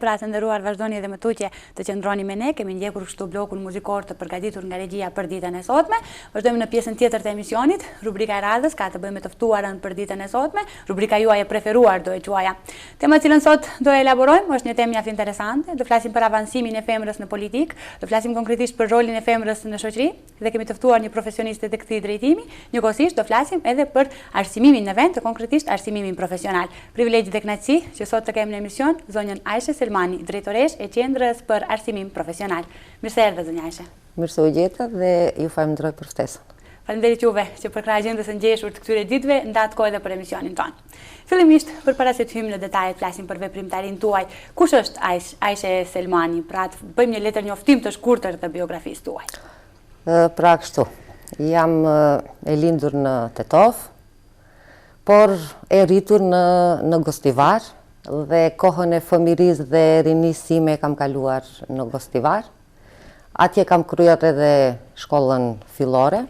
pra të nderuar, vazhdoni edhe më tutje të qëndroni me ne. Kemi ndjekur kështu blokun muzikor të përgatitur nga regjia për ditën e sotme. Vazhdojmë në pjesën tjetër të emisionit. Rubrika e radhës ka të bëjë me të ftuarën për ditën e sotme. Rubrika juaj e preferuar do e quaja. Tema cilën sot do e elaborojmë është një temë mjaft interesante. Do flasim për avancimin e femrës në politik, do flasim konkretisht për rolin e femrës në shoqëri dhe kemi të ftuar një profesioniste të këtij drejtimi. Njëkohësisht do flasim edhe për arsimimin në vend, konkretisht arsimimin profesional. Privilegj dhe kënaqësi që sot të kemi në emision zonjën Aisha Selmani, drejtoresh e Qendrës për Arsimim Profesional. Mirë se erdhe, zonja Aisha. Mirë se u gjeta dhe ju falenderoj për ftesën. Faleminderit juve që për krah agjendës së ngjeshur të këtyre ditëve ndat kohë edhe për emisionin tonë. Fillimisht, përpara se të hyjmë në detajet, flasim për veprimtarinë tuaj. Kush është Aisha Selmani? Pra, bëjmë një letër njoftim të shkurtër të biografisë tuaj. Pra kështu, jam e lindur në Tetov, por e rritur në Gostivar dhe kohën e fëmirisë dhe rinisë sime kam kaluar në Gostivar. Atje kam kryer edhe shkollën fillore,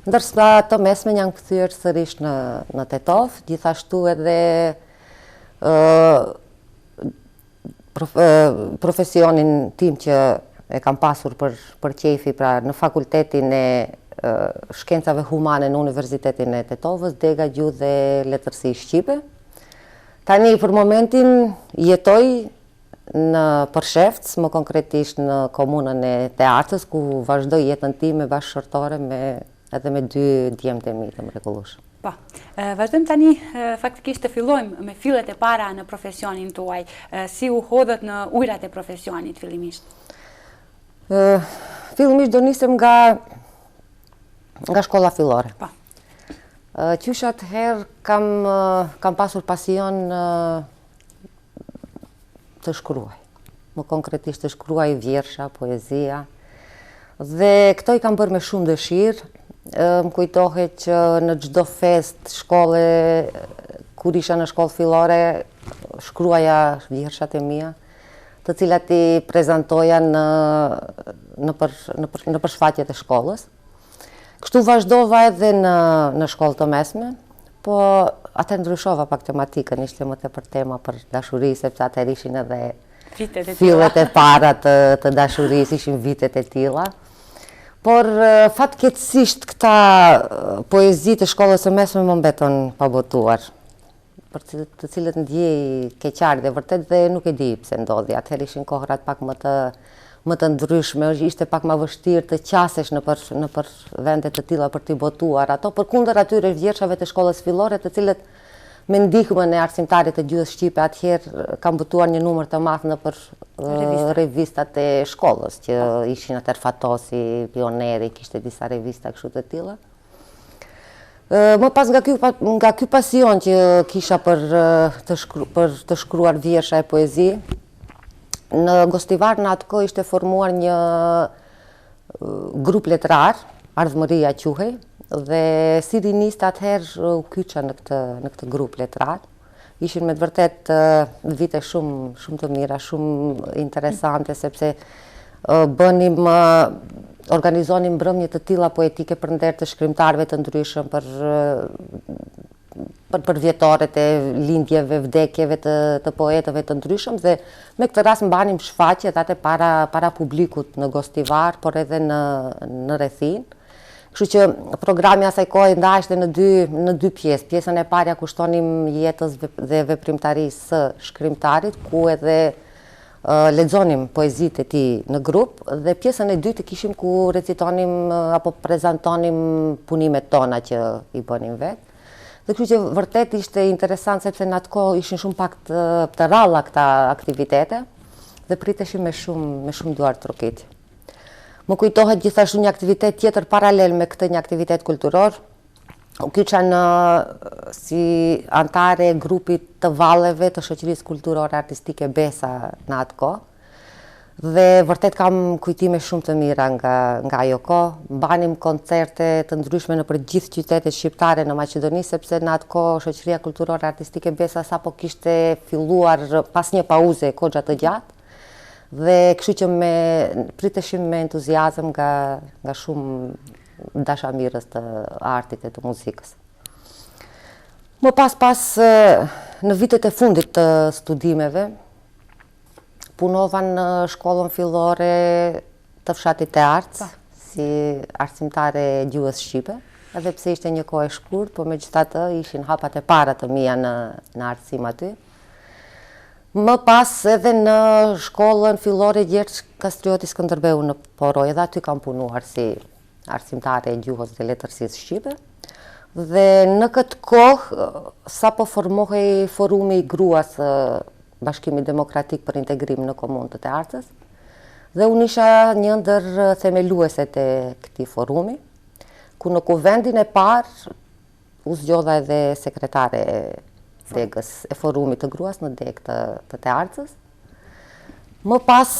ndërsa të mesmen janë kthyer sërish në Tetov, gjithashtu edhe profesionin tim që e kam pasur për qefi, pra në fakultetin e shkencave humane në Universitetin e Tetovës, dega gjuhë dhe letërsi shqipe. Tani për momentin jetoj në Përshevc, më konkretisht në komunën e Teartës, ku vazhdoj jetën time bashkëshortore edhe me dy djemtë e mi të mrekullueshëm. Po, vazhdojmë tani faktikisht të fillojmë me fillet e para në profesionin tuaj. Si u hodhët në ujrat e profesionit fillimisht? Fillimisht do nisem nga shkolla fillore. Po. Qysh atëherë kam pasur pasion të shkruaj. Më konkretisht të shkruaj vjersha, poezia. Dhe këto i kam bërë me shumë dëshirë. Më kujtohet që në çdo fest shkolle, kur isha në shkollë fillore, shkruaja vjershat e mia, të cilat i prezantoja në përshfatjet e shkollës. Kështu vazhdova edhe në shkollë të mesme, po atë ndryshova pak tematikën, ishte më tepër tema për dashuri, sepse atëherë ishin edhe fillet e para të dashurisë, ishin vitet e tilla. Por fatkeqësisht këta poezi të shkollës së mesme më mbetën pa botuar, për të cilët ndjej keqardhje dhe vërtet dhe nuk e di pse ndodhi. Atëherë ishin kohrat pak më të ndryshme, ishte pak më vështirë të qasesh në për vende të tilla për t'i botuar ato, përkundër atyre vjershave të shkollës fillore, të cilët me ndihmën e arsimtarit të gjuhës shqipe atëherë kam botuar një numër të madh në për revistat e shkollës, që ishin atëherë Fatosi, Pioneri, kishte disa revista kështu të tilla. Më pas nga ky pasion që kisha për të shkruar vjersha e poezi, në Gostivar në atë kohë ishte formuar një grup letrar, Ardhmëria quhej, dhe si rinist atëherë u kyça në këtë grup letrar. Ishin me të vërtet vite shumë të mira, shumë interesante, sepse organizonim mbrëmje të tilla poetike për nder të shkrimtarëve të ndryshëm, për vjetoret e lindjeve, vdekjeve të poetëve të ndryshëm, dhe me këtë rast mbanim shfaqje atë para publikut në Gostivar, por edhe në rrethin. Kështu që programi asaj kohe ndaheshte në dy pjesë. Pjesën e parë ja kushtonim jetës dhe veprimtarisë së shkrimtarit, ku edhe lexonim poezitë e tij në grup, dhe pjesën e dytë kishim ku recitonim apo prezantonim punimet tona që i bënim vetë. Dhe kështu që vërtet ishte interesant, sepse në atë kohë ishin shumë pak të rralla këta aktivitete dhe priteshim me shumë duar trokitje. Më kujtohet gjithashtu një aktivitet tjetër paralel me këtë, një aktivitet kulturor. U kyça si antare e grupit të valleve të shoqërisë kulturore artistike Besa në atë kohë. Dhe vërtet kam kujtime shumë të mira nga ajo kohë. Mbanim koncerte të ndryshme në për gjithë qytetet shqiptare në Maqedoni, sepse në atë kohë shoqëria kulturore artistike Besa sapo kishte filluar pas një pauze kogja të gjatë. Dhe kështu që priteshim me entuziazëm nga shumë dashamirës të artit e të muzikës. Më pas në vitet e fundit të studimeve, punova në shkollën fillore të fshatit të Arcë, si arsimtare gjuhës shqipe, edhe pse ishte një kohë e shkurt, po megjithatë ishin hapat e para të mia në arsim aty. Më pas edhe në shkollën fillore Gjergj Kastrioti Skënderbeu në Poroj, edhe aty kam punuar si arsimtare e gjuhës dhe letërsisë shqipe. Dhe në këtë kohë, sa po formohej forumi i gruas Bashkimi Demokratik për Integrim në Komunën e Arcës, dhe unë isha një ndër themelueset e këtij forumi, ku në kuvendin e parë u zgjodha edhe sekretare degës e forumit të gruas në degë të Arcës. Më pas,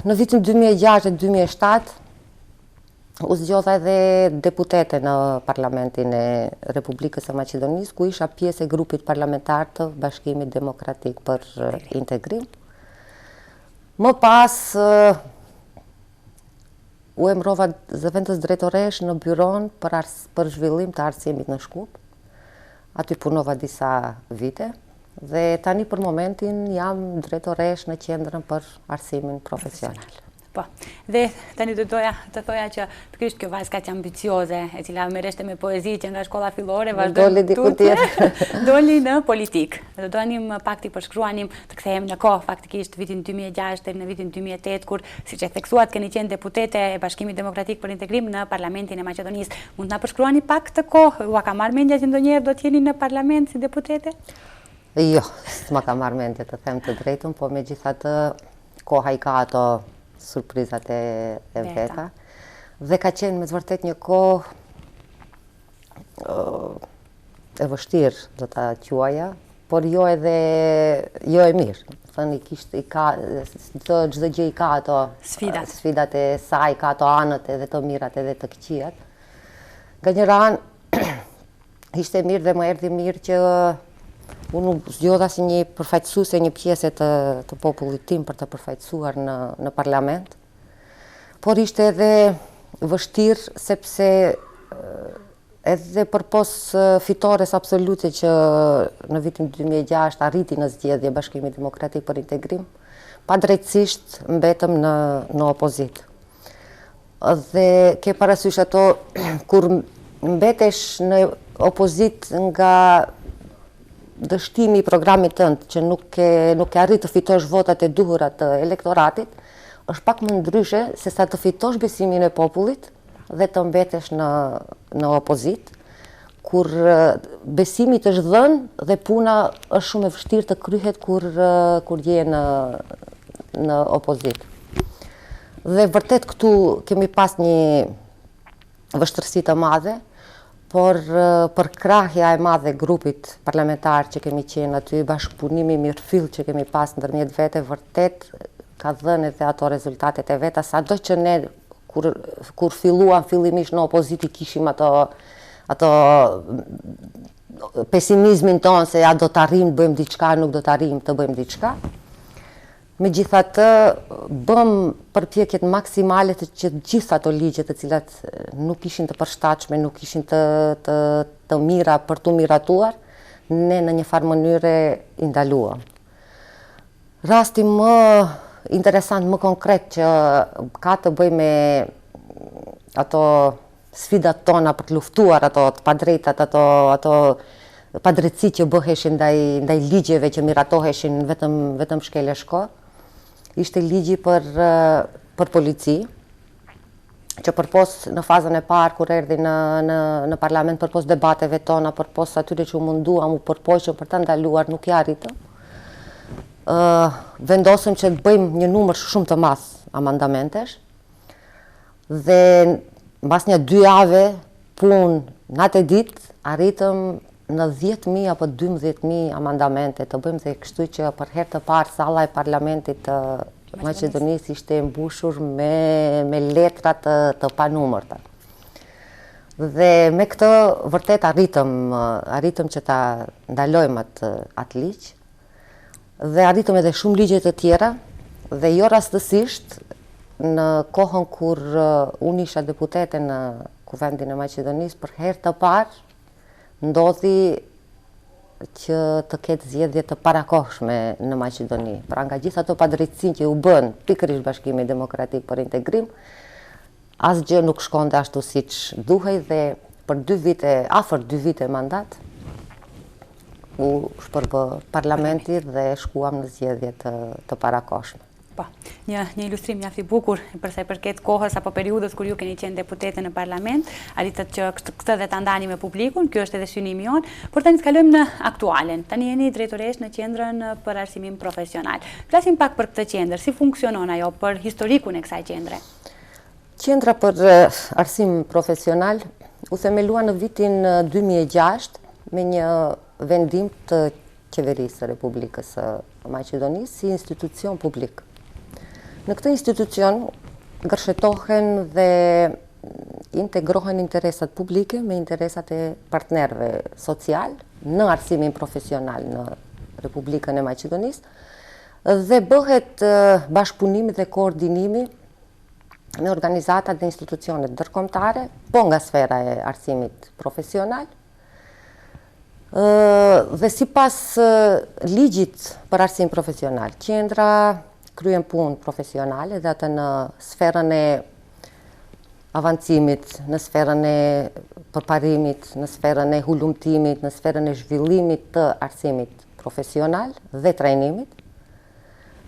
në vitin 2006 e 2007, u zgjodha edhe deputete në Parlamentin e Republikës së Maqedonisë, ku isha pjesë e grupit parlamentar të Bashkimit Demokratik për Integrim. Më pas, u emrova zëvendës drejtoresh në byron për zhvillim të arsimit në Shkup. Aty punova disa vite dhe tani për momentin jam drejtoresh në qendrën për arsimin profesional. Po, dhe tani të thoja që pikërisht kjo vajzë kaq ambicioze, e cila merreshte me poezi që nga shkolla fillore, vazhdoi doli në politikë. Do donim pak të përshkruanim, të kthehemi në kohë faktikisht vitin 2006 deri në vitin 2008, kur siç e theksuat keni qenë deputete e Bashkimit Demokratik për Integrim në Parlamentin e Maqedonisë. Mund na përshkruani pak të kohë? Ua ka marrë mendja që ndonjëherë do të jeni në parlament si deputete? Jo, s'ma ka marrë mendja të them të drejtën, po megjithatë koha i ka ato surprizat e veta. Dhe ka qenë me të vërtet një kohë e vështirë, do ta quaja, por jo e mirë. Thënë çdo gjë i ka ato sfidat e saj, ka ato anët edhe të mirat edhe të këqijat. Nga njëra anë ishte mirë dhe më erdhi mirë që unë zgjodha si një përfaqësuese një pjese të popullit tim për të përfaqësuar në parlament, por ishte edhe vështirë sepse edhe përpos fitores absolute që në vitin 2006 arriti në zgjedhje Bashkimi Demokratik për Integrim, padrejtësisht mbetëm në opozit. Dhe ke parasysh ato kur mbetesh në opozit nga dështimi i programit tënd që nuk e arrit të fitosh votat e duhura të elektoratit, është pak më ndryshe se sa të fitosh besimin e popullit dhe të mbetesh në opozit, kur besimi është dhënë dhe puna është shumë e vështirë të kryhet kur je në opozit. Dhe vërtet këtu kemi pas një vështirësi të madhe, por për krahja e madhe grupit parlamentar që kemi qenë aty, bashkëpunimi mirëfill që kemi pas ndërmjet vete, vërtet ka dhënë edhe ato rezultatet e veta, sado që ne kur filluam fillimisht në opozit i kishim ato pesimizmin tonë se ja do të arrijmë të bëjmë diçka, nuk do të arrijmë të bëjmë diçka. Megjithatë, bëm përpjekjet maksimale që gjitha ato ligje të cilat nuk ishin të përshtatshme, nuk ishin të mira për të miratuar, ne në një farë mënyre i ndaluam. Rasti më interesant, më konkret që ka të bëj me ato sfidat tona për të luftuar ato të padrejtat, ato padrejtësi që bëheshin ndaj ligjeve që miratoheshin vetëm shkele shko, ishte ligji për polici, që përpos në fazën e parë kur erdhi në parlament, përpos debateve tona, përpos atyre që u munduam, u përpoqëm për të ndaluar, nuk ja arritëm. Vendosëm që të bëjmë një numër shumë të madh amandamentesh, dhe mbas një 2 jave punë natë e ditë arritëm në 10.000 apo 12.000 amandamente të bëjmë, dhe kështu që për herë të parë salla e parlamentit të Maqedonisë ishte mbushur me letra të panumërta. Dhe me këtë vërtet arritëm që ta ndalojmë atë ligj, dhe arritëm edhe shumë ligje të tjera, dhe jo rastësisht në kohën kur unë isha deputete në Kuvendin e Maqedonisë, për herë të parë ndodhi që të ketë zgjedhje të parakohshme në Maqedoni. Pra nga gjithë ato padrejtësinë që u bën pikërisht Bashkimi Demokratik për Integrim, asgjë nuk shkonte ashtu siç duhej dhe për 2 vite, afër 2 vite mandat, u shpërbë parlamenti dhe shkuam në zgjedhje të parakohshme. Po, një ilustrim mjaft i bukur për sa i përket kohës apo periudhës kur ju keni qenë deputete në parlament, arritët që këtë dhe ta ndani me publikun, kjo është edhe synimi jon, por tani të kalojmë në aktualen. Tani jeni drejtoresh në Qendrën për Arsimim Profesional. Flasim pak për këtë qendër, si funksionon ajo, për historikun e kësaj qendre? Qendra për Arsim Profesional u themelua në vitin 2006 me një vendim të Qeverisë së Republikës së Maqedonisë si institucion publik. Në këtë institucion gërshetohen dhe integrohen interesat publike me interesat e partnerëve social në arsimin profesional në Republikën e Maqedonisë dhe bëhet bashkëpunimi dhe koordinimi me organizatat dhe institucionet ndërkombëtare, po nga sfera e arsimit profesional, dhe sipas ligjit për arsim profesional, qendra kryen punë profesionale dhe atë në sferën e avancimit, në sferën e përparimit, në sferën e hulumtimit, në sferën e zhvillimit të arsimit profesional dhe trajnimit,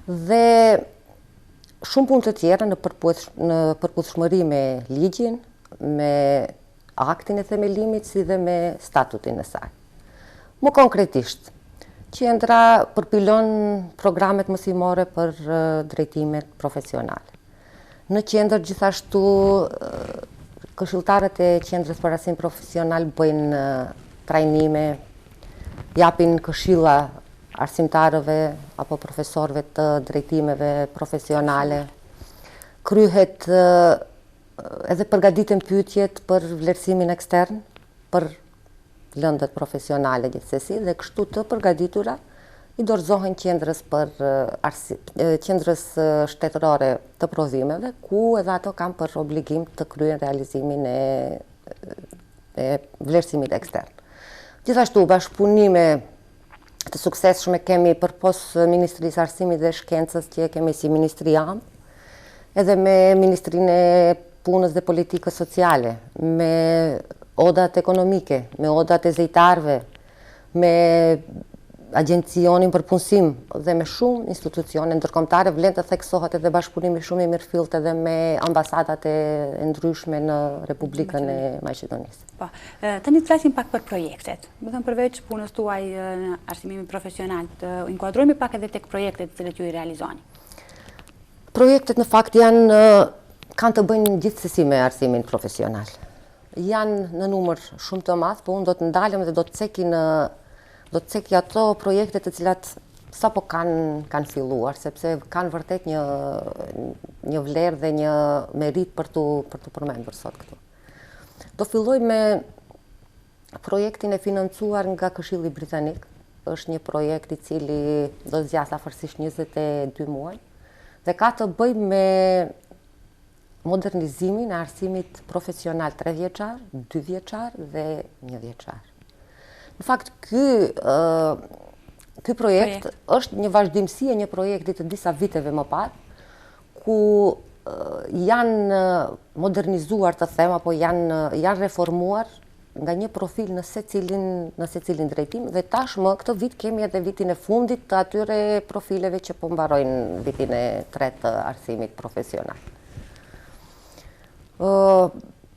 dhe shumë punë të tjera në përputhshmëri me ligjin, me aktin e themelimit, si dhe me statutin e saj. Më konkretisht, qendra përpilon programet mësimore për drejtimet profesionale. Në qendër gjithashtu këshilltarët e Qendrës për Arsim Profesional bëjnë trajnime, japin këshilla arsimtarëve apo profesorëve të drejtimeve profesionale. Kryhet edhe përgatiten pyetjet për vlerësimin ekstern, për lëndët profesionale gjithsesi, dhe kështu të përgatitura i dorëzohen qendrës shtetërore të provimeve, ku edhe ato kanë për obligim të kryen realizimin e vlerësimit ekstern. Gjithashtu, bashkëpunime të suksesshme kemi përpos Ministrisë Arsimit dhe Shkencës që kemi si Ministri Am, edhe me Ministrinë e Punës dhe Politikës Sociale, me odat ekonomike, me odat e zejtarve, me Agjencionin për punësim dhe me shumë institucione ndërkombëtare, vlen të theksohet edhe bashkëpunimi shumë i mirëfillt edhe me ambasadat e ndryshme në Republikën e Maqedonisë. Po, tani të flasim pak për projektet. Do të thënë përveç punës tuaj në arsimin profesional, të inkuadrojmë pak edhe tek projektet të cilët ju i realizoni. Projektet në fakt kanë të bëjnë gjithsesi me arsimin profesional. Janë në numër shumë të madh, po unë do të ndalem dhe do të ceki ato projekte të cilat sapo kanë filluar, sepse kanë vërtet një vlerë dhe një merit për tu përmendur sot këtu. Do filloj me projektin e financuar nga Këshilli Britanik. Është një projekt i cili do zgjas afërsisht 22 muaj dhe ka të bëjë me modernizimin e arsimit profesional 3 vjeçar, 2 vjeçar dhe 1 vjeçar. Në fakt, ky projekt është një vazhdimsi e një projekti të disa viteve më parë, ku janë modernizuar të them, apo janë reformuar nga një profil në secilin drejtim, dhe tashmë këtë vit kemi edhe vitin e fundit të atyre profileve që po mbarojnë vitin e 3 të arsimit profesional.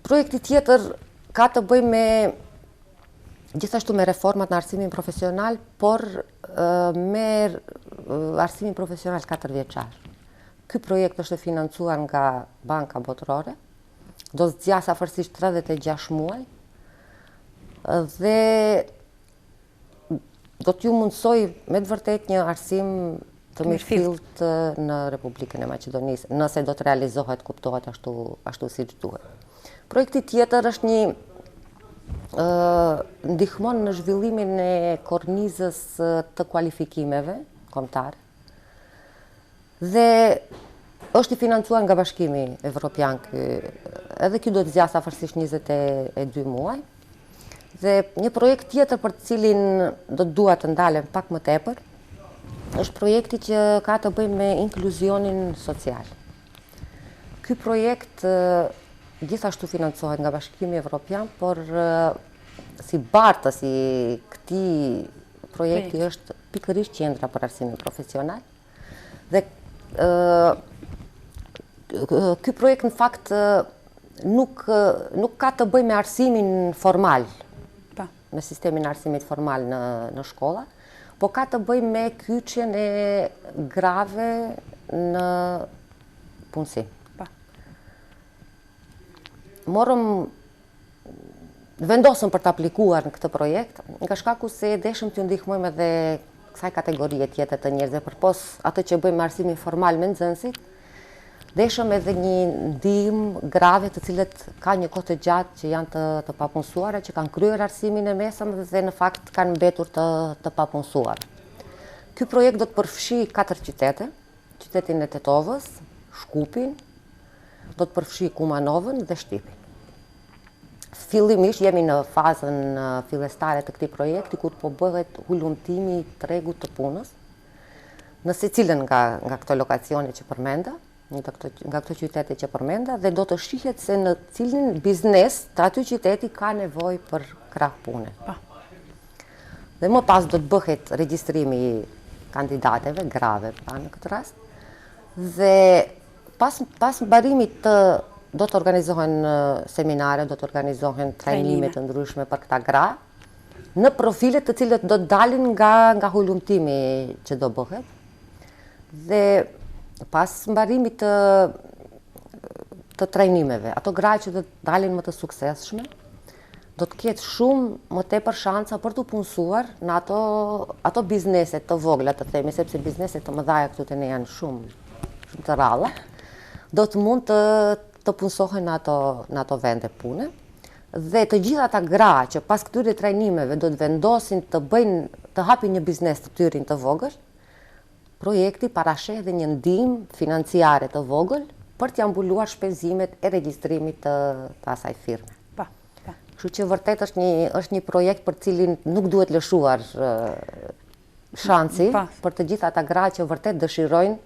Projekti tjetër ka të bëjë me gjithashtu me reformat në arsimin profesional, por me arsimin profesional 4 vjeçar. Ky projekt është financuar nga Banka Botërore, do zgjas afërsisht 36 muaj dhe do t'ju mundsoj me të vërtet një arsim të mirëfillt në Republikën e Maqedonisë, nëse do të realizohet, kuptohet ashtu siç duhet. Projekti tjetër është ndihmon në zhvillimin e kornizës të kualifikimeve kombëtare dhe është i financuar nga Bashkimi Evropian, edhe ky do të zgjas afërsisht 22 muaj Dhe një projekt tjetër për të cilin do të dua të ndalem pak më tepër, është projekti që ka të bëjë me inkluzionin social. Ky projekt gjithashtu financohet nga Bashkimi Evropian, por si bartës i këtij projekti është pikërisht Qendra për Arsimin Profesional. Dhe ky projekt në fakt nuk ka të bëjë me arsimin formal, me sistemin e arsimit formal në shkolla, po ka të bëjë me kyçjen e grave në punësim. Vendosëm për të aplikuar në këtë projekt, nga shkaku se deshëm të ndihmojmë edhe kësaj kategorie tjetër të njerëzve, përpos atë që bëjmë me arsimin formal me nxënësit, deshëm edhe një ndihmë grave të cilët ka një kohë të gjatë që janë të papunësuara, që kanë kryer arsimin e mesëm dhe në fakt kanë mbetur të papunësuar. Ky projekt do të përfshi 4 qytete, qytetin e Tetovës, Shkupin, do të përfshi Kumanovën dhe Shtipin. Fillimisht jemi në fazën fillestare të këtij projekti, kur po bëhet hulumtimi i tregut të punës në secilën nga këto lokacione që përmenda, nga këto qytete që përmenda, dhe do të shihet se në cilin biznes të aty qyteti ka nevojë për krah pune. Dhe më pas do të bëhet regjistrimi i kandidateve grave në këtë rast, dhe pas mbarimit do të organizohen seminare, do të organizohen trajnime të ndryshme për këta gra, në profilet të cilët do të dalin nga hulumtimi që do bëhet. Dhe pas mbarimit të trajnimeve, ato gra që do të dalin më të suksesshme, do të ketë shumë më tepër shansa për të punësuar në ato bizneset të vogla, të themi, sepse bizneset të mëdha këtu te ne janë shumë të rralla, do të mund të punësohen në ato vende pune, dhe të gjitha ata gra që pas këtyre trajnimeve do të vendosin të hapin një biznes të tyrin të vogël, projekti parasheh edhe një ndihmë financiare të vogël për t'ia mbuluar shpenzimet e regjistrimit të asaj firme. Kështu që vërtet është një projekt për cilin nuk duhet lëshuar shansi për të gjitha ata gra që vërtet dëshirojnë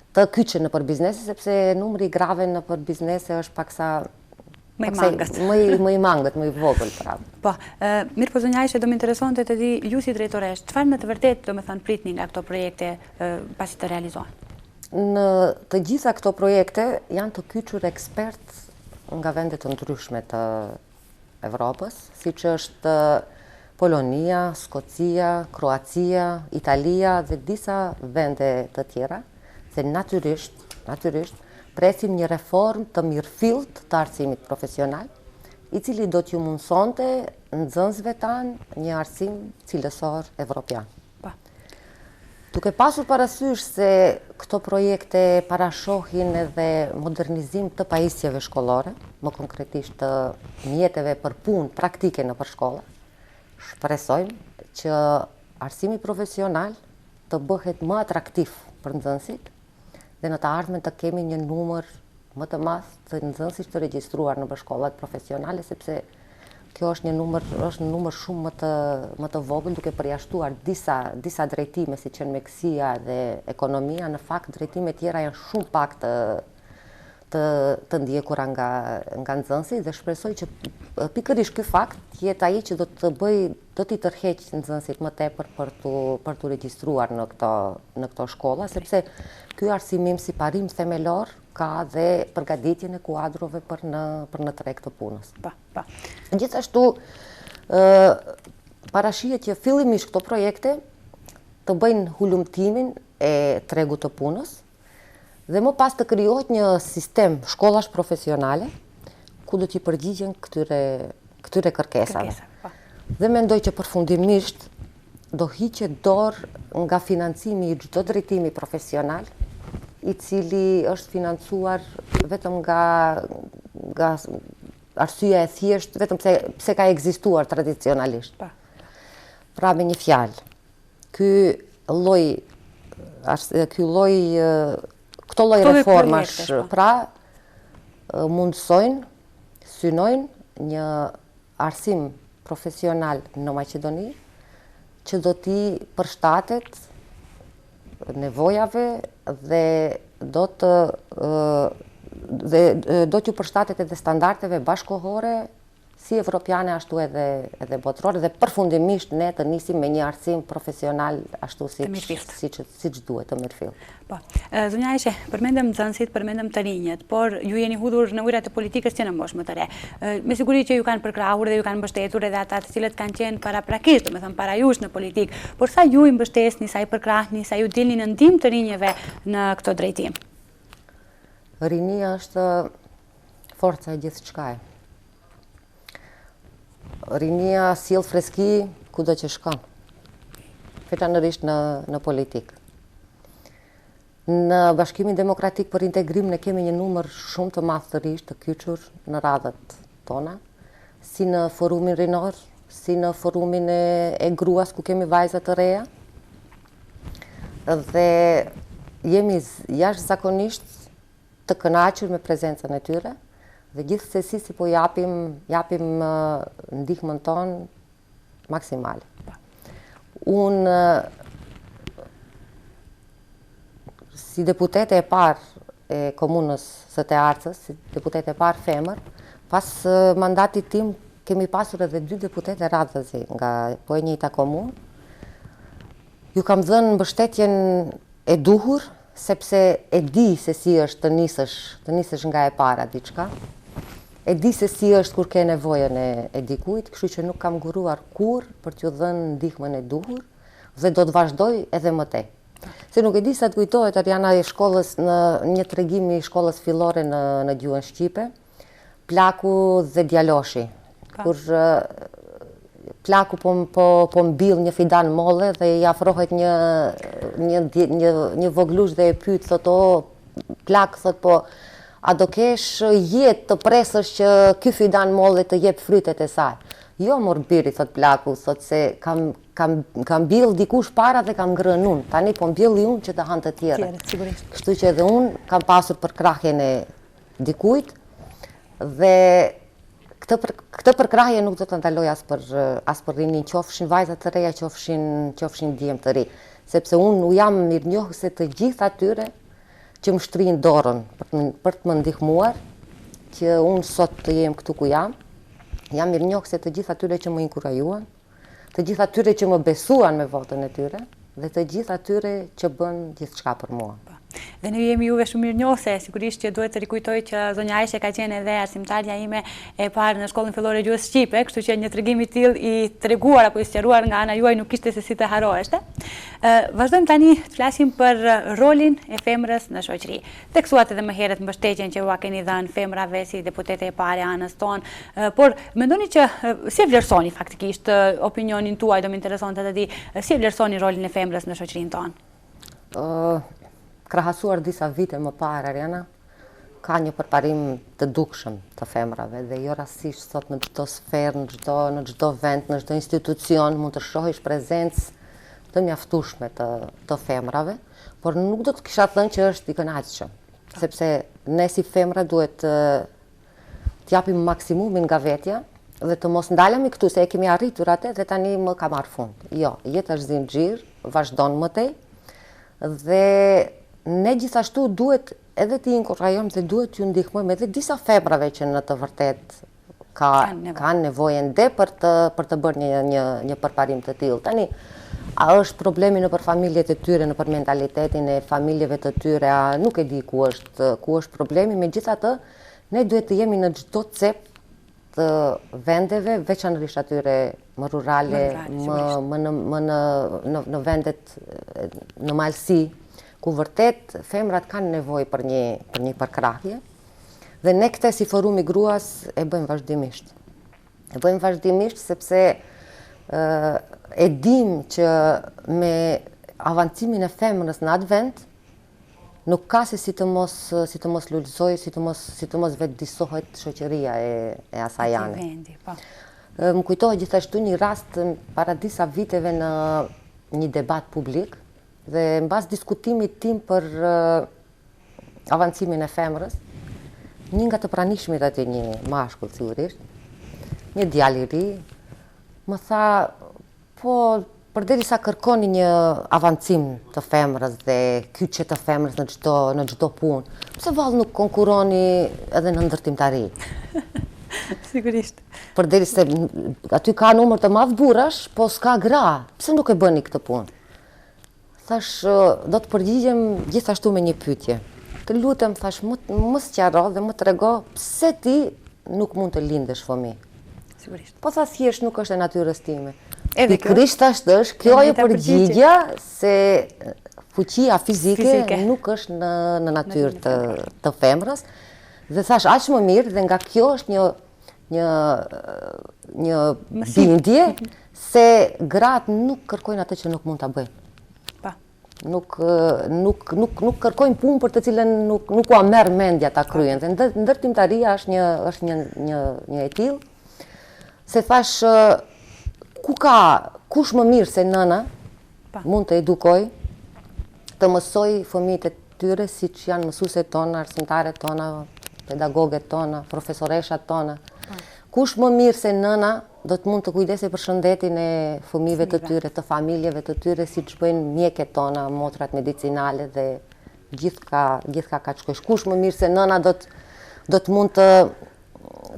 të kyçen nëpër biznese, sepse numri i grave nëpër biznese është paksa më i mangët, më i vogël prapë. Po, mirë po zonja Aisha, do më interesonte të di ju si drejtoresh, çfarë në të vërtetë do të thënë pritni nga këto projekte pasi të realizohen? Në të gjitha këto projekte janë të kyçur ekspertë nga vende të ndryshme të Evropës, siç është Polonia, Skocia, Kroacia, Italia dhe disa vende të tjera. Se natyrisht presim një reformë të mirëfillt të arsimit profesional, i cili do t'ju mundsonte nxënësve tanë një arsim cilësor evropian. Duke pasur parasysh se këto projekte parashohin edhe modernizim të pajisjeve shkollore, më konkretisht të mjeteve për punë praktike nëpër shkolla, shpresojmë që arsimi profesional të bëhet më atraktiv për nxënësit, dhe në të ardhmen të kemi një numër më të madh të nxënësish të regjistruar në shkollat profesionale, sepse kjo është një numër shumë më të vogël, duke përjashtuar disa drejtime siç janë mjekësia dhe ekonomia. Në fakt drejtime tjera janë shumë pak të ndjekura nga nxënësit, dhe shpresoj që pikërisht ky fakt jetë ai që do t'i tërheqë nxënësit më tepër për t'u regjistruar në këto shkolla, sepse ky arsimim si parim themelor ka dhe përgatitjen e kuadrove për në treg të punës. Gjithashtu, parashihet që fillimisht këto projekte të bëjnë hulumtimin e tregut të punës, dhe më pas të krijohet një sistem shkollash profesionale ku do t'i përgjigjen këtyre kërkesave. Dhe mendoj që përfundimisht do hiqet dorë nga financimi i çdo drejtimi profesional, i cili është financuar vetëm nga arsyeja e thjeshtë, vetëm pse ka ekzistuar tradicionalisht. Pra me një fjalë, këto lloj reformash pra mundsojnë, synojnë një arsim profesional në Maqedoni që do t'i përshtatet nevojave dhe do t'ju përshtatet edhe standardeve bashkohore si evropiane ashtu edhe botërore dhe përfundimisht ne të nisim me një arsim profesional ashtu siç duhet të mirëfill. Po. Zonja Aishe, përmendëm nxënësit, përmendëm të rinjët, por ju jeni hudhur në ujërat e politikës që në moshë më të re. Me siguri që ju kanë përkrahur dhe ju kanë mbështetur edhe ata të cilët kanë qenë paraprakisht, do të thënë para jush në politikë, por sa ju i mbështesni, sa i përkrahni, sa ju dilni në ndihmë të rinjëve në këtë drejtim? Rinia është forca e gjithçkaje. Rinia sjell freski kudo që shkon, veçanërisht në politikë. Në Bashkimin Demokratik për Integrim ne kemi një numër shumë të madh të rinj të kyçur në radhët tona, si në forumin rinor, si në forumin e gruas ku kemi vajza të reja. Dhe jemi jashtëzakonisht të kënaqur me prezencën e tyre. Dhe gjithsesi si po japim ndihmën tonë maksimale. Unë si deputete e parë e komunës së Tearcës, si deputete e parë femër, pas mandatit tim kemi pasur edhe 2 deputete radhëzi nga po e njëjta komunë. Ju kam dhënë mbështetjen e duhur, sepse e di se si është të nisësh nga e para diçka. E di se si është kur ke nevojën e dikujt, kështu që nuk kam guruar kurrë për t'ju dhënë ndihmën e duhur dhe do të vazhdoj edhe më tej. Se nuk e di sa të kujtohet Ariana e shkollës në një tregim i shkollës fillore në gjuhën shqipe, plaku dhe djaloshi. Kur plaku po mbill një fidan molle dhe i afrohet një voglush dhe e pyet, thot, o plak, thot, po a do kesh jetë të presësh që ky fidan molle të jep frytet e saj? Jo, mor biri, thot plaku, thot se kam mbill dikush para dhe kam ngrënë unë. Tani po mbjelli unë që të hanë të tjerët. Kështu që edhe unë kam pasur përkrahjen e dikujt dhe këtë përkrahje nuk do të ndaloj as për rinin, qofshin vajzat të reja, qofshin djemë të ri. Sepse unë u jam mirënjohëse të gjithë atyre që më shtrin dorën për të më ndihmuar, që unë sot të jem këtu ku jam mirënjohëse të gjithë atyre që më inkurajuan, të gjithë atyre që më besuan me votën e tyre, dhe të gjithë atyre që bën gjithçka për mua. Dhe ne jemi juve shumë mirënjohëse, sigurisht që duhet të rikujtoj që zonja Aishe ka qenë edhe arsimtarja ime e parë në shkollën fillore gjuhës shqipe, kështu që një tregim i tillë i treguar apo i sqaruar nga ana juaj nuk ishte se si të haroheshte. Vazhdojmë tani të flasim për rolin e femrës në shoqëri. Teksuat edhe më herët mbështetjen që ua keni dhënë femrave si deputete e parë e anës tonë, por mendoni që si e vlerësoni faktikisht opinionin tuaj, do më interesonte të di, si e vlerësoni rolin e femrës në shoqërinë tonë? Krahasuar disa vite më parë, Ariana, ka një përparim të dukshëm të femrave dhe jo rastësisht sot në çdo sferë, në çdo vend, në çdo institucion mund të shohësh prezencë të mjaftueshme të femrave, por nuk do të kisha thënë që është i kënaqshëm, sepse ne si femra duhet të japim maksimumin nga vetja dhe të mos ndalemi këtu se e kemi arritur atë dhe tani më ka marrë fund. Jo, jeta është zinxhir, vazhdon më tej dhe ne gjithashtu duhet edhe t'i inkurajojmë dhe duhet t'ju ndihmojmë edhe disa femrave që në të vërtet kanë nevojë ende për të bërë një përparim të tillë. Tani, a është problemi nëpër familjet e tyre, nëpër mentalitetin e familjeve të tyre, nuk e di ku është problemi, megjithatë, ne duhet të jemi në çdo cep të vendeve, veçanërisht atyre më rurale, më në vendet në malësi, ku vërtet femrat kanë nevojë për një përkrahje dhe ne këtë si forumi gruas e bëjmë vazhdimisht. E bëjmë vazhdimisht sepse e dim që me avancimin e femrës në atë vend nuk ka se si të mos lulëzoj, si të mos vetëdijsohet shoqëria e asaj jane. Më kujtohet gjithashtu një rast para disa viteve në një debat publik dhe mbas diskutimit tim për avancimin e femrës, një nga të pranishmit aty, një mashkull sigurisht, një djalë i ri, më tha, po, përderisa kërkoni një avancim të femrës dhe kyçe të femrës në çdo punë, pse vallë nuk konkuroni edhe në ndërtimtari? Sigurisht. Përderisa aty ka numër të madh burrash, po s'ka gra, pse nuk e bëni këtë punë? Thash, do të përgjigjem gjithashtu me një pyetje. Të lutem, thash, më sqaro dhe më trego pse ti nuk mund të lindesh fëmijë. Sigurisht. Po tha thjesht nuk është e natyrës time. Pikërisht është, kjo e përgjigja se fuqia fizike nuk është në natyrë të femrës. Dhe thash, aq më mirë dhe nga kjo është një bindje se gratë nuk kërkojnë atë që nuk mund ta bëjnë. Nuk kërkojnë punë për të cilën nuk u merr mendja ta kryen. Dhe ndërtimtaria është një e tillë. Se thash, kush më mirë se nëna mund të edukoj, të mësoj fëmijët e tyre siç janë mësueset tona, arsimtarët tona, pedagogët tona, profesoreshat tona. Kush më mirë se nëna do të mund të kujdesej për shëndetin e fëmijëve të tyre, të familjeve të tyre, siç bëjnë mjeket tona, motrat medicinale dhe gjithka ka shkosh. Kush më mirë se nëna do të mund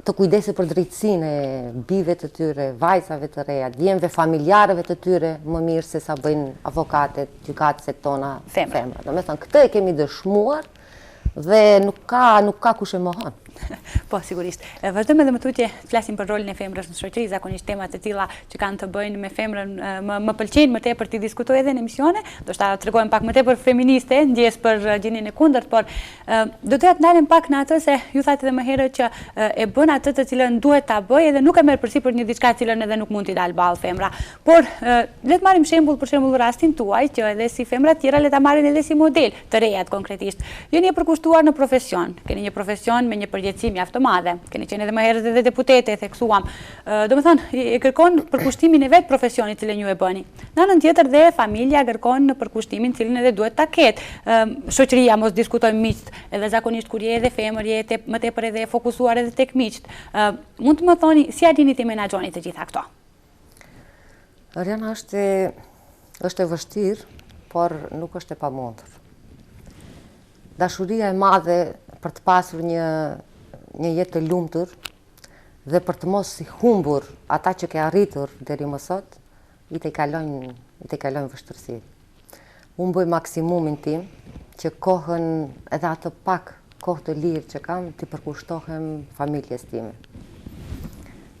të kujdesej për drejtësinë e bijve të tyre, vajzave të reja, djemve familjarëve të tyre, më mirë se sa bëjnë avokatet, gjykatëset tona femra. Domethënë, këtë e kemi dëshmuar dhe nuk ka kush e mohon. Po, sigurisht. Vazhdojmë edhe më tutje të flasim për rolin e femrës në shoqëri, zakonisht temat e tilla që kanë të bëjnë me femrën më pëlqejnë më tepër të diskutoj edhe në emisione, do të tregojmë pak më tepër feministe, ndjes për gjendjen e kundërt, por do doja të ndalem pak në atë se ju thatë edhe më herët që e bën atë të cilën duhet ta bëjë dhe nuk e merr përsipër një diçka të cilën edhe nuk mund t'i dalë ballë femra. Por le të marrim për shembull rastin tuaj që edhe si femra të tjera le ta marrin edhe si model të rejat konkretisht. Jeni e përkushtuar në profesion, keni një profesion me një përgjegjësi mjaft të madhe. Keni qenë edhe më herët edhe deputete, e theksuam. Domethënë, e kërkon përkushtimin e vet profesionit cilën ju e bëni. Në anën tjetër dhe familja kërkon në përkushtimin cilin edhe duhet ta ketë. Shoqëria, mos diskutojmë miqt, edhe zakonisht kur je edhe femër, je më tepër edhe fokusuar edhe tek miqt. Mund të më thoni si a dini ti menaxhoni të gjitha këto? Ariana, është e vështirë, por nuk është e pamundur. Dashuria e madhe për të pasur një jetë të lumtur dhe për të mos i humbur ata që ke arritur deri më sot, i të kalojnë vështirësi. Unë bëj maksimumin tim që kohën edhe atë pak kohë të lirë që kam t'i përkushtohem familjes time.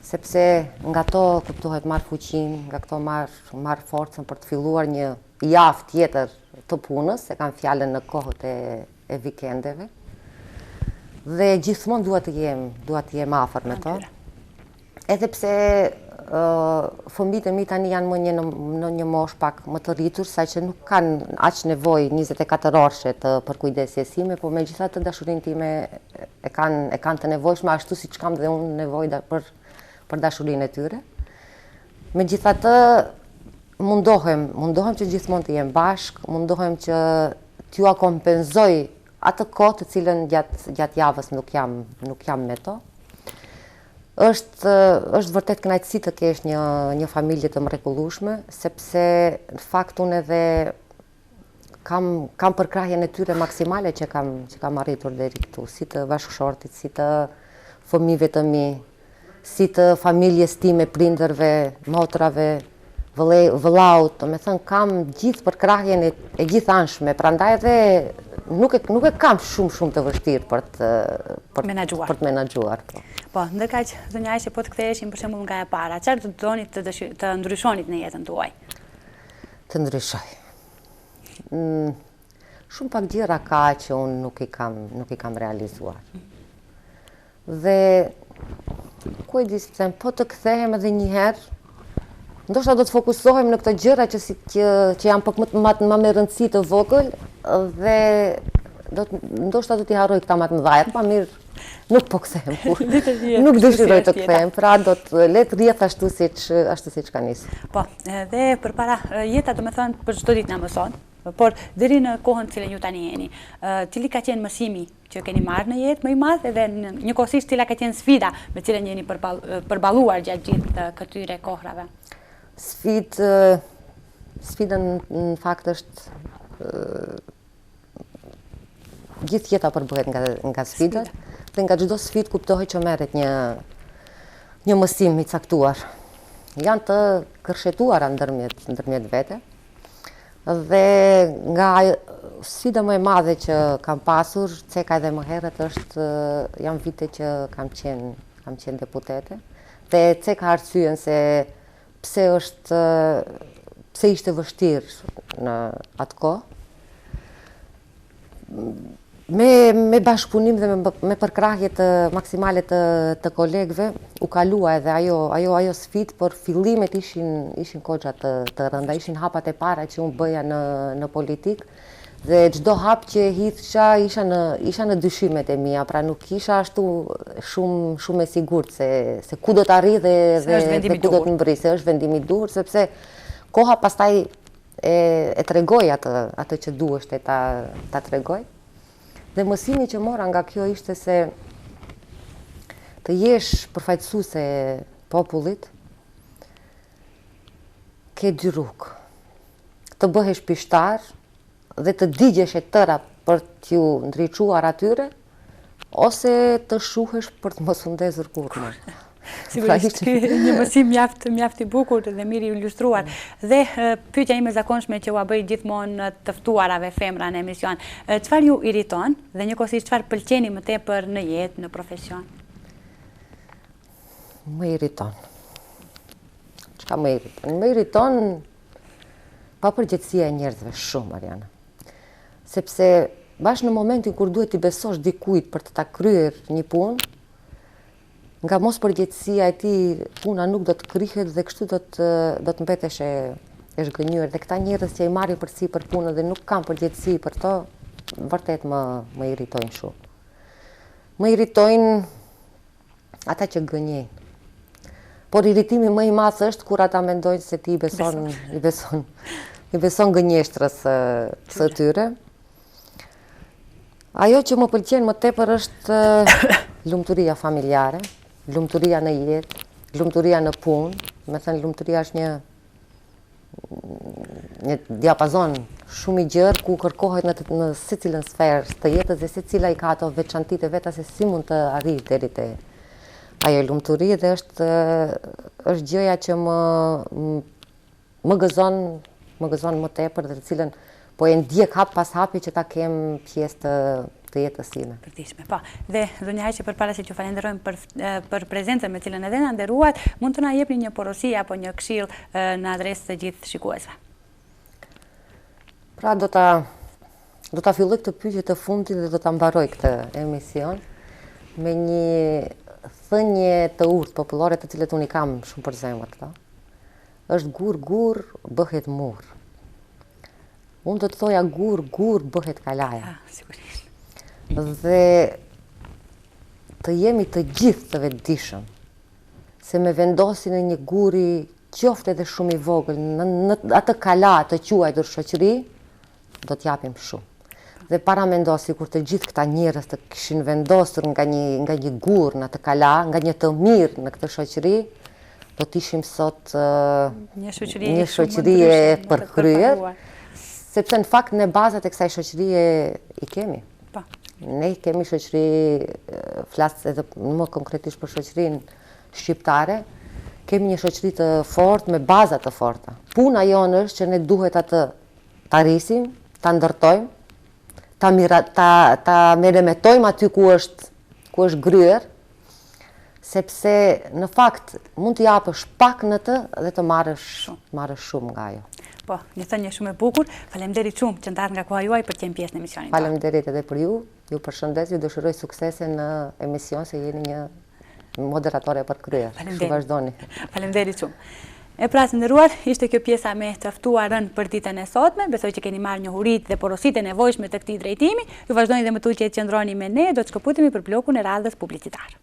Sepse nga to kuptohet marr fuqinë, nga këto marr forcën për të filluar një javë tjetër të punës, se kam fjalën në kohët e vikendeve. Dhe gjithmonë duhet të jem afër me to. Edhe pse fëmijët e mi tani janë më në një moshë pak më të rritur, saqë nuk kanë aq nevojë 24 orëshe të përkujdesjes sime, por megjithatë dashurinë time e kanë të nevojshme ashtu siç kam dhe unë nevojë për dashurinë e tyre. Megjithatë mundohem që gjithmonë të jem bashkë, mundohem që t'ju kompenzoj atë kohë të cilën gjatë javës nuk jam me to. Është vërtet kënaqësi të kesh një familje të mrekullueshme, sepse në fakt unë edhe kam përkrahjen e tyre maksimale që kam arritur deri këtu, si të bashkëshortit, si të fëmijëve të mi, si të familjes time, prindërve, motrave, vëllaut, domethënë kam gjithë përkrahjen e gjithanshme, prandaj edhe nuk e kam shumë të vështirë për të menaxhuar. Po, ndërkaq zonja Ajshe, po të ktheheshim për shembull nga e para, çfarë do doni të ndryshonit në jetën tuaj? Të ndryshoj. Shumë pak gjëra ka që unë nuk i kam realizuar. Dhe ku e di se them, po të kthehem edhe një herë, ndoshta do të fokusohem në këto gjëra që janë pak më me rëndësi të vogël dhe ndoshta do t'i harroj këta më të mëdha, pa mirë nuk po kthehem kur. Nuk dëshiroj të kthehem, pra do të le të rrihet ashtu siç ka nisur. Po, dhe përpara jeta domethënë për çdo ditë na mëson, Por deri në kohën cilën ju tani jeni, cili ka qenë mësimi që keni marrë në jetë më i madh edhe njëkohësisht cila ka qenë sfida me cilën jeni përballuar gjatë gjithë këtyre kohrave? Sfida në fakt është gjithë jeta përbëhet nga sfidat dhe nga çdo sfidë kuptohet që merret një mësim i caktuar. Janë të kërshetuara ndërmjet vete dhe nga sfida më e madhe që kam pasur, ceka edhe më herët, janë vite që kam qenë deputete dhe ceka arsyen se pse ishte vështirë në atë kohë. Me bashkëpunim dhe me përkrahje të maksimale të kolegëve u kalua edhe ajo sfidë, por fillimet ishin kogja të rënda, ishin hapat e para që unë bëja në politikë dhe çdo hap që hidhsha isha në dyshimet e mia, pra nuk isha ashtu shumë e sigurt se ku do të arrijë dhe ku do të mbrisë, se është vendimi i dur, sepse koha pastaj e tregoi atë që duheshte ta tregoj. Dhe mësimi që mora nga kjo ishte se të jesh përfaqësuese popullit ke dy rrugë. Të bëhesh pishtar dhe të digjesh e tëra për t'ju ndriçuar atyre, ose të shuhesh për të mos u ndezur kurrë. Sigurisht, një mësim mjaft i bukur dhe mirë i ilustruar. Dhe pyetja ime e zakonshme që ua bëj gjithmonë të ftuarave femra në emision, çfarë ju iriton dhe njëkohësisht çfarë pëlqeni më tepër në jetë, në profesion? Më iriton. Çka më iriton? Më iriton papërgjegjësia e njerëzve shumë, Mariana. Sepse bashkë në momentin kur duhet t'i besosh dikujt për të ta kryer një punë, nga mos përgjegjësia e tij puna nuk do të krihet dhe kështu do të mbetesh e zhgënjur. Dhe këta njerëz që i marrin përsipër punën dhe nuk kanë përgjegjësi për to, vërtet më iritojnë shumë. Më iritojnë ata që gënjejnë. Por iritimi më i madh është kur ata mendojnë se ti i beson gënjeshtrës së tyre. Ajo që më pëlqen më tepër është lumturia familjare, lumturia në jetë, lumturia në punë. Me thënë, lumturia është një diapazon shumë i gjerë ku kërkohet në secilën sferë të jetës dhe secila i ka ato veçantitë e veta se si mund të arrijë deri te ajo lumturi, dhe është gjëja që më gëzon më tepër dhe të cilën po e ndjek hap pas hapi që ta kem pjesë të jetës time. Përtishme, po. Dhe zonja Hajqi, përpara se që falenderojmë për prezencën me cilën edhe na nderuat, mund të na jepni një porosi apo një këshill në adresë të gjithë shikuesve? Pra do ta filloj këtë pyetje të fundit dhe do ta mbaroj këtë emision me një thënie të urtë popullore të cilët unë i kam shumë për zemër këto. Është gur bëhet mur. Unë do të thoja gur bëhet kalaja. Sigurisht. Dhe të jemi të gjithë të vetëdijshëm se me vendosin e një guri qoftë edhe shumë i vogël në atë kala të quajtur shoqëri, do t'japim shumë. Dhe para mendosi kur të gjithë këta njerëz të kishin vendosur nga një gur në atë kala, nga një të mirë në këtë shoqëri, do t'ishim sot një shoqëri e përkryer, sepse në fakt ne bazat e kësaj shoqërie i kemi. Ne kemi shoqëri, flas edhe më konkretisht për shoqërinë shqiptare, kemi një shoqëri të fortë me baza të forta. Puna jonë është që ne duhet atë ta rrisim, ta ndërtojmë, ta meremetojmë aty ku është gryer, sepse në fakt mund të japësh pak në të dhe të marrësh shumë nga ajo. Po, një thënie shumë e bukur. Faleminderit shumë që ndahet nga koha juaj për të qenë pjesë në emisionin tonë. Faleminderit edhe për ju. Ju përshëndes, ju dëshiroj suksese në emision se jeni një moderatore e përkryer. Ju vazhdoni. Faleminderit shumë. E pra, të nderuar, ishte kjo pjesa me të ftuarën për ditën e sotme. Besoj që keni marrë njohuritë dhe porositë e nevojshme të këtij drejtimi. Ju vazhdoni dhe më tutje të qëndroni me ne, do të shkëputemi për blokun e radhës publicitar.